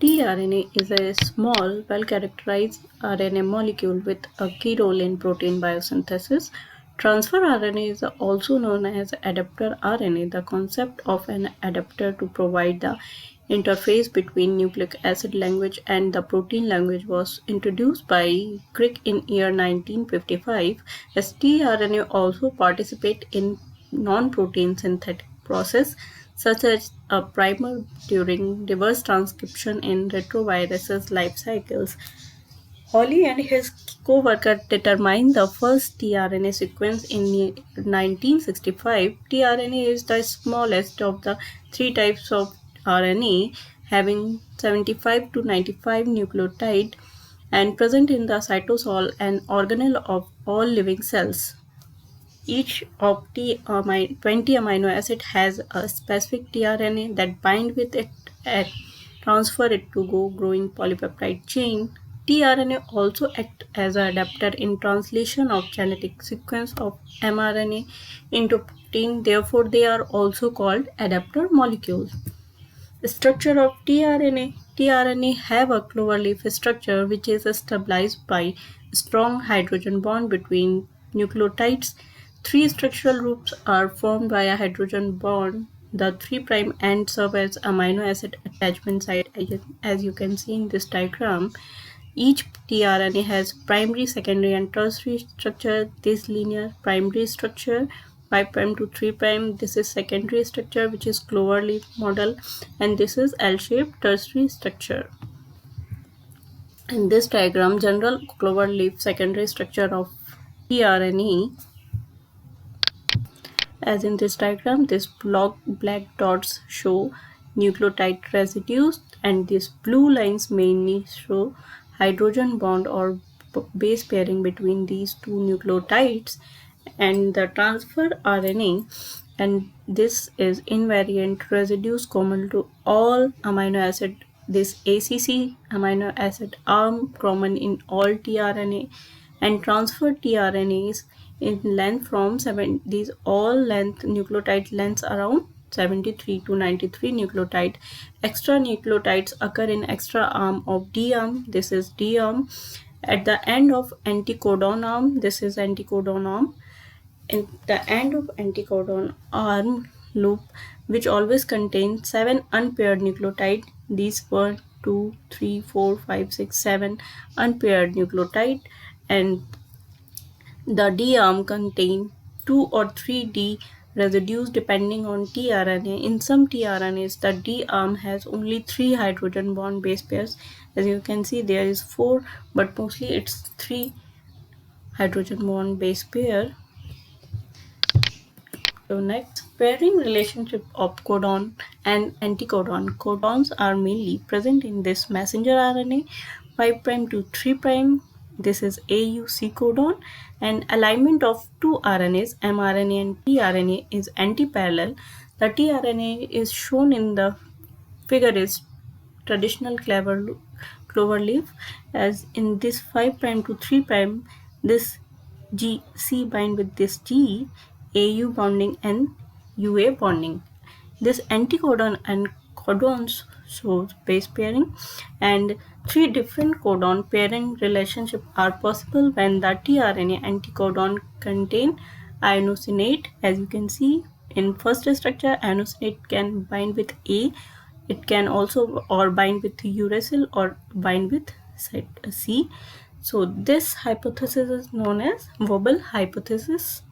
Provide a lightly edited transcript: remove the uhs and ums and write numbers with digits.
tRNA is a small, well-characterized RNA molecule with a key role in protein biosynthesis. Transfer RNA is also known as adapter RNA. The concept of an adapter to provide the interface between nucleic acid language and the protein language was introduced by Crick in year 1955. As tRNA also participate in non-protein synthetic process such as a primer during reverse transcription in retroviruses life cycles. Holly and his co-worker determined the first tRNA sequence in 1965. tRNA is the smallest of the three types of RNA, having 75 to 95 nucleotide and present in the cytosol, an organelle of all living cells. Each of the 20 amino acid has a specific tRNA that bind with it and transfer it to go growing polypeptide chain. tRNA also act as an adapter in translation of genetic sequence of mRNA into protein. Therefore, they are also called adapter molecules. Structure of tRNA. tRNA have a cloverleaf structure which is stabilized by strong hydrogen bond between nucleotides. Three structural groups are formed by a hydrogen bond. The 3' end serve as amino acid attachment site as you can see in this diagram. Each tRNA has primary, secondary, and tertiary structure. This linear primary structure 5' to 3'. This is secondary structure which is cloverleaf model, and this is L-shaped tertiary structure. In this diagram, general cloverleaf secondary structure of tRNA. As in this diagram, this black dots show nucleotide residues, and these blue lines mainly show hydrogen bond or base pairing between these two nucleotides and the transfer RNA, and this is invariant residues common to all amino acid. This ACC amino acid are common in all tRNA, and transfer tRNAs in length from 7. These all length nucleotide lengths around 73 to 93 nucleotide. Extra nucleotides occur in extra arm of D arm. This is D arm. At the end of anticodon arm, this is anticodon arm. In the end of anticodon arm loop, which always contains 7 unpaired nucleotide. These were 2, 3, 4, 5, 6, 7 unpaired nucleotide, and the D arm contain 2 or 3 D residues depending on tRNA. In some tRNAs, the D arm has only 3 hydrogen bond base pairs. As you can see, there is 4, but mostly it's 3 hydrogen bond base pair. So next, pairing relationship of codon and anticodon. Codons are mainly present in this messenger RNA 5' to 3'. This is AUC codon, and alignment of two RNAs, mRNA and tRNA, is antiparallel. The tRNA is shown in the figure is traditional cloverleaf, as in this 5' to 3', this C bind with this G, AU bonding and UA bonding. This anticodon and codons shows base pairing, and 3 different codon pairing relationships are possible when the tRNA anticodon contain inosinate. As you can see in first structure, inosinate can bind with A. It can also or bind with uracil or bind with C. So this hypothesis is known as Wobble hypothesis.